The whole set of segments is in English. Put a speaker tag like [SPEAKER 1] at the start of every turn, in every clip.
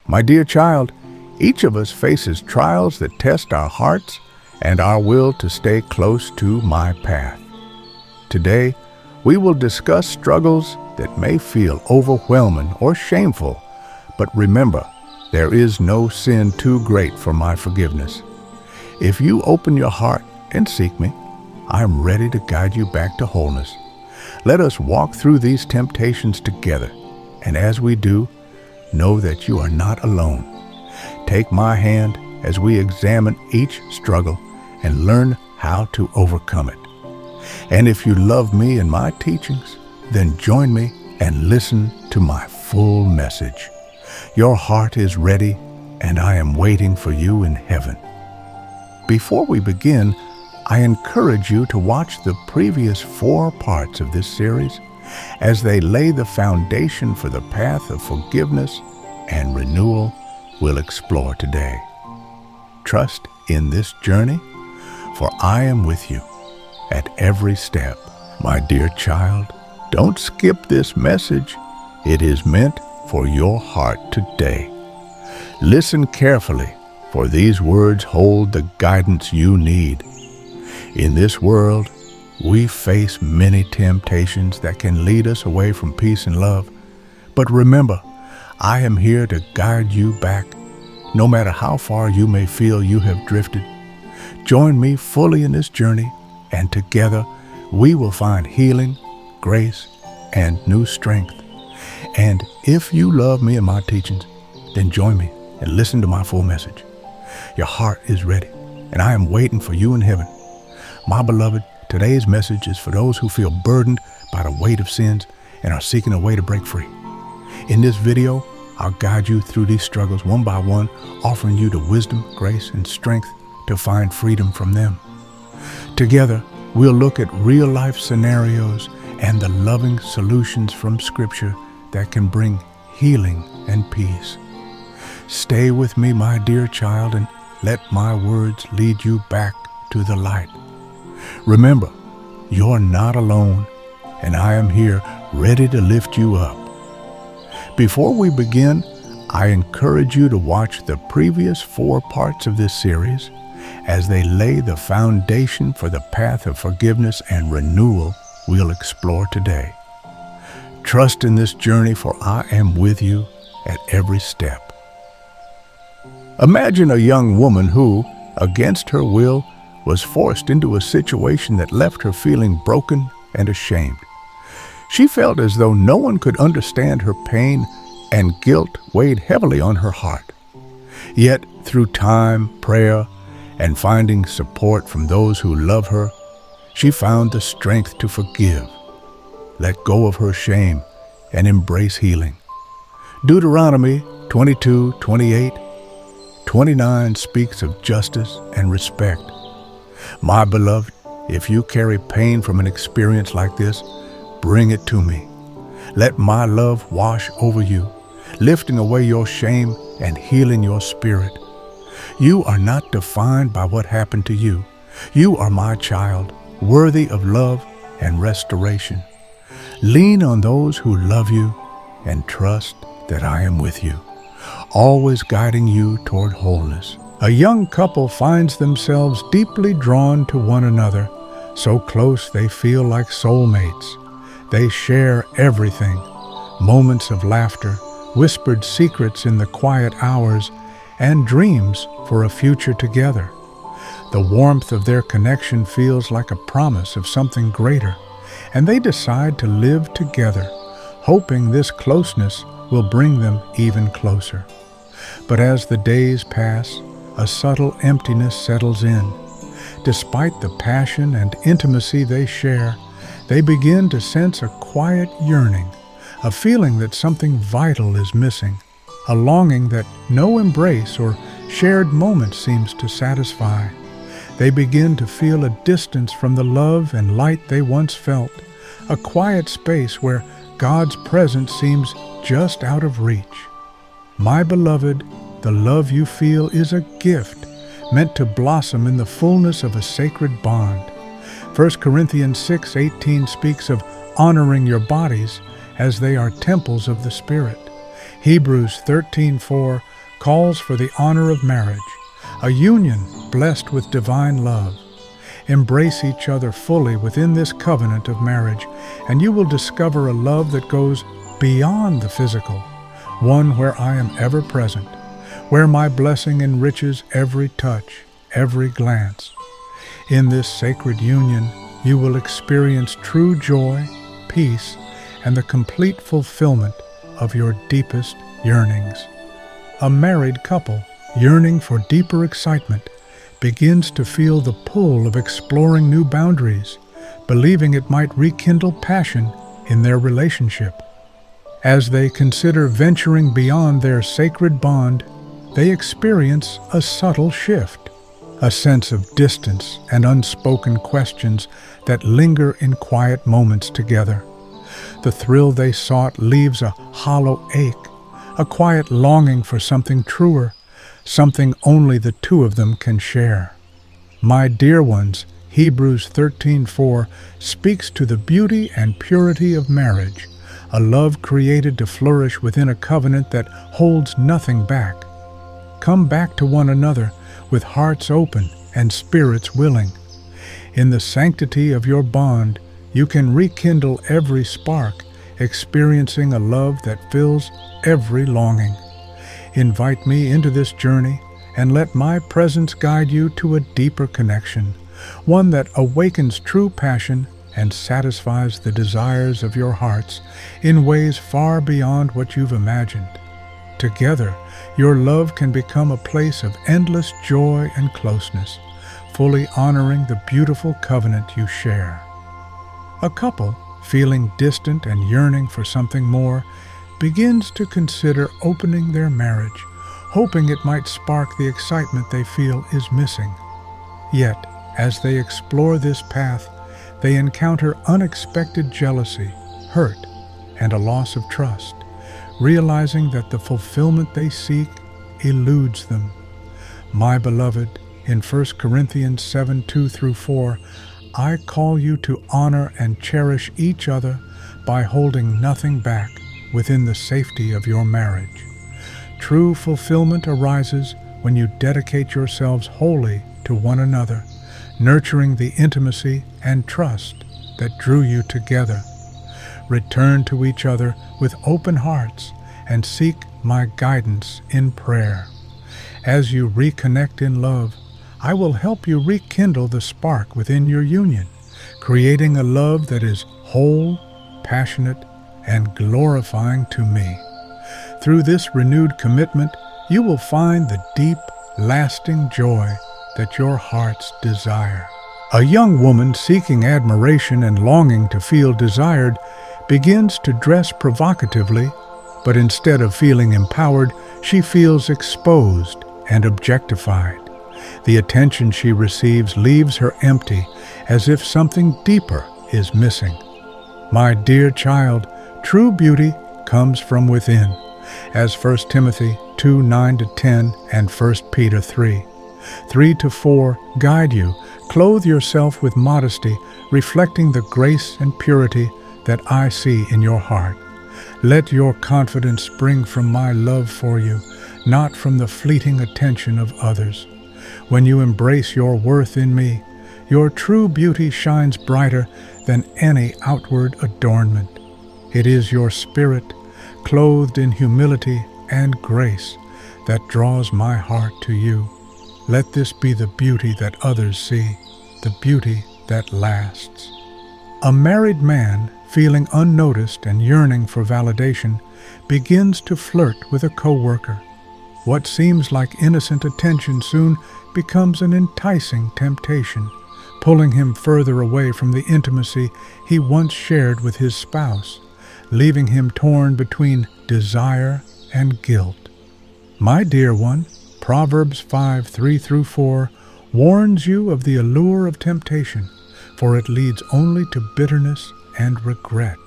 [SPEAKER 1] My dear child, each of us faces trials that test our hearts and our will to stay close to my path. Today, we will discuss struggles that may feel overwhelming or shameful, but remember, there is no sin too great for my forgiveness. If you open your heart and seek me, I am ready to guide you back to wholeness. Let us walk through these temptations together, and as we do, know that you are not alone. Take my hand as we examine each struggle and learn how to overcome it. And if you love me and my teachings, then join me and listen to my full message. Your heart is ready, and I am waiting for you in heaven. Before we begin, I encourage you to watch the previous 4 parts of this series as they lay the foundation for the path of forgiveness and renewal we'll explore today. Trust in this journey, for I am with you at every step. My dear child, don't skip this message. It is meant for your heart today. Listen carefully, for these words hold the guidance you need. In this world, we face many temptations that can lead us away from peace and love. But remember, I am here to guide you back, no matter how far you may feel you have drifted. Join me fully in this journey, and together we will find healing, grace, and new strength. And if you love me and my teachings, then join me and listen to my full message. Your heart is ready, and I am waiting for you in heaven. My beloved, today's message is for those who feel burdened by the weight of sins and are seeking a way to break free. In this video, I'll guide you through these struggles one by one, offering you the wisdom, grace, and strength to find freedom from them. Together, we'll look at real-life scenarios and the loving solutions from Scripture that can bring healing and peace. Stay with me, my dear child, and let my words lead you back to the light. Remember, you're not alone, and I am here ready to lift you up. Before we begin, I encourage you to watch the previous 4 parts of this series as they lay the foundation for the path of forgiveness and renewal we'll explore today. Trust in this journey, for I am with you at every step. Imagine a young woman who, against her will, was forced into a situation that left her feeling broken and ashamed. She felt as though no one could understand her pain, and guilt weighed heavily on her heart. Yet, through time, prayer, and finding support from those who love her, she found the strength to forgive, let go of her shame, and embrace healing. Deuteronomy 22:28-29 speaks of justice and respect. My beloved, if you carry pain from an experience like this, bring it to me. Let my love wash over you, lifting away your shame and healing your spirit. You are not defined by what happened to you. You are my child, worthy of love and restoration. Lean on those who love you and trust that I am with you, always guiding you toward wholeness. A young couple finds themselves deeply drawn to one another, so close they feel like soulmates. They share everything, moments of laughter, whispered secrets in the quiet hours, and dreams for a future together. The warmth of their connection feels like a promise of something greater, and they decide to live together, hoping this closeness will bring them even closer. But as the days pass, a subtle emptiness settles in. Despite the passion and intimacy they share, they begin to sense a quiet yearning, a feeling that something vital is missing, a longing that no embrace or shared moment seems to satisfy. They begin to feel a distance from the love and light they once felt, a quiet space where God's presence seems just out of reach. My beloved, the love you feel is a gift meant to blossom in the fullness of a sacred bond. 1 Corinthians 6:18 speaks of honoring your bodies as they are temples of the Spirit. Hebrews 13:4 calls for the honor of marriage, a union blessed with divine love. Embrace each other fully within this covenant of marriage, and you will discover a love that goes beyond the physical, one where I am ever present, where my blessing enriches every touch, every glance. In this sacred union, you will experience true joy, peace, and the complete fulfillment of your deepest yearnings. A married couple, yearning for deeper excitement, begins to feel the pull of exploring new boundaries, believing it might rekindle passion in their relationship. As they consider venturing beyond their sacred bond, they experience a subtle shift, a sense of distance and unspoken questions that linger in quiet moments together. The thrill they sought leaves a hollow ache, a quiet longing for something truer, something only the two of them can share. My dear ones, Hebrews 13:4 speaks to the beauty and purity of marriage, a love created to flourish within a covenant that holds nothing back. Come back to one another with hearts open and spirits willing. In the sanctity of your bond, you can rekindle every spark, experiencing a love that fills every longing. Invite me into this journey and let my presence guide you to a deeper connection, one that awakens true passion and satisfies the desires of your hearts in ways far beyond what you've imagined. Together, your love can become a place of endless joy and closeness, fully honoring the beautiful covenant you share. A couple, feeling distant and yearning for something more, begins to consider opening their marriage, hoping it might spark the excitement they feel is missing. Yet, as they explore this path, they encounter unexpected jealousy, hurt, and a loss of trust, realizing that the fulfillment they seek eludes them. My beloved, in 1 Corinthians 7:2-4, I call you to honor and cherish each other by holding nothing back within the safety of your marriage. True fulfillment arises when you dedicate yourselves wholly to one another, nurturing the intimacy and trust that drew you together. Return to each other with open hearts and seek my guidance in prayer. As you reconnect in love, I will help you rekindle the spark within your union, creating a love that is whole, passionate, and glorifying to me. Through this renewed commitment, you will find the deep, lasting joy that your hearts desire. A young woman seeking admiration and longing to feel desired begins to dress provocatively, but instead of feeling empowered, she feels exposed and objectified. The attention she receives leaves her empty, as if something deeper is missing. My dear child, true beauty comes from within, as 1 Timothy 2:9-10 and 1 Peter 3:3-4 guide you. Clothe yourself with modesty, reflecting the grace and purity that I see in your heart. Let your confidence spring from my love for you, not from the fleeting attention of others. When you embrace your worth in me, your true beauty shines brighter than any outward adornment. It is your spirit, clothed in humility and grace, that draws my heart to you. Let this be the beauty that others see, the beauty that lasts. A married man, feeling unnoticed and yearning for validation, begins to flirt with a coworker. What seems like innocent attention soon becomes an enticing temptation, pulling him further away from the intimacy he once shared with his spouse, leaving him torn between desire and guilt. My dear one, Proverbs 5:3-4 warns you of the allure of temptation, for it leads only to bitterness and regret.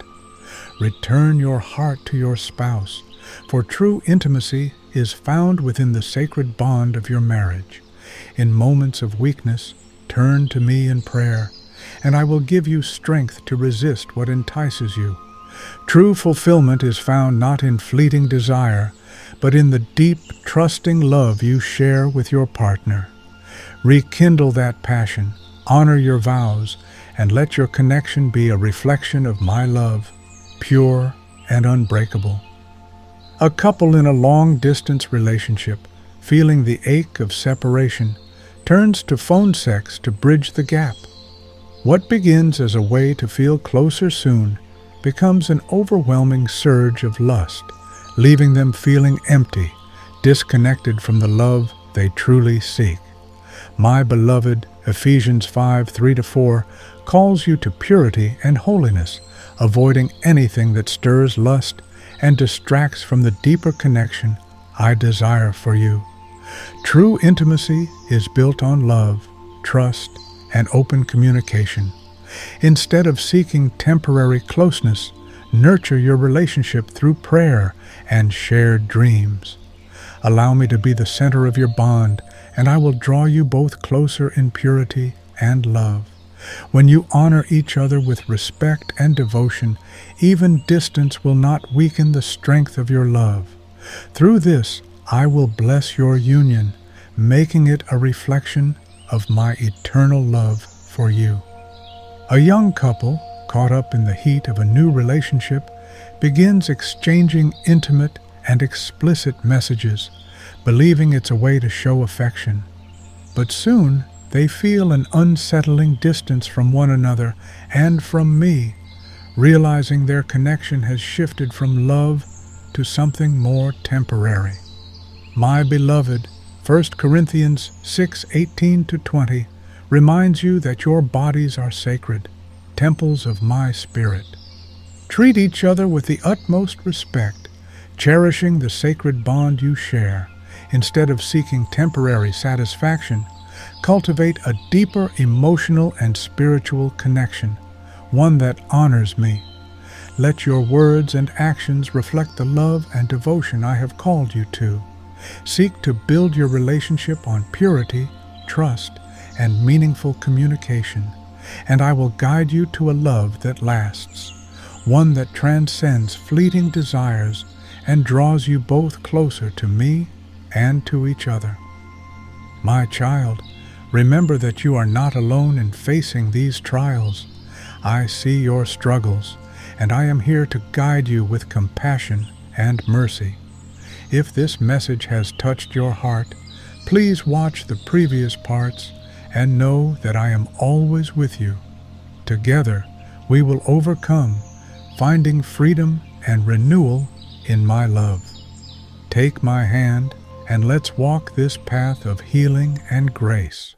[SPEAKER 1] Return your heart to your spouse, for true intimacy is found within the sacred bond of your marriage. In moments of weakness, turn to me in prayer, and I will give you strength to resist what entices you. True fulfillment is found not in fleeting desire, but in the deep, trusting love you share with your partner. Rekindle that passion, honor your vows, and let your connection be a reflection of my love, pure and unbreakable. A couple in a long-distance relationship, feeling the ache of separation, turns to phone sex to bridge the gap. What begins as a way to feel closer soon becomes an overwhelming surge of lust, leaving them feeling empty, disconnected from the love they truly seek. My beloved, Ephesians 5:3-4 calls you to purity and holiness, avoiding anything that stirs lust and distracts from the deeper connection I desire for you. True intimacy is built on love, trust, and open communication. Instead of seeking temporary closeness, nurture your relationship through prayer and shared dreams. Allow me to be the center of your bond, and I will draw you both closer in purity and love. When you honor each other with respect and devotion, even distance will not weaken the strength of your love. Through this, I will bless your union, making it a reflection of my eternal love for you. A young couple, caught up in the heat of a new relationship, begins exchanging intimate and explicit messages, believing it's a way to show affection. But soon, they feel an unsettling distance from one another and from me, realizing their connection has shifted from love to something more temporary. My beloved, 1 Corinthians 6:18-20 reminds you that your bodies are sacred, temples of my Spirit. Treat each other with the utmost respect, cherishing the sacred bond you share. Instead of seeking temporary satisfaction, cultivate a deeper emotional and spiritual connection, one that honors me. Let your words and actions reflect the love and devotion I have called you to. Seek to build your relationship on purity, trust, and meaningful communication, and I will guide you to a love that lasts, one that transcends fleeting desires and draws you both closer to me and to each other. My child, remember that you are not alone in facing these trials. I see your struggles, and I am here to guide you with compassion and mercy. If this message has touched your heart, please watch the previous parts and know that I am always with you. Together, we will overcome, finding freedom and renewal in my love. Take my hand and let's walk this path of healing and grace.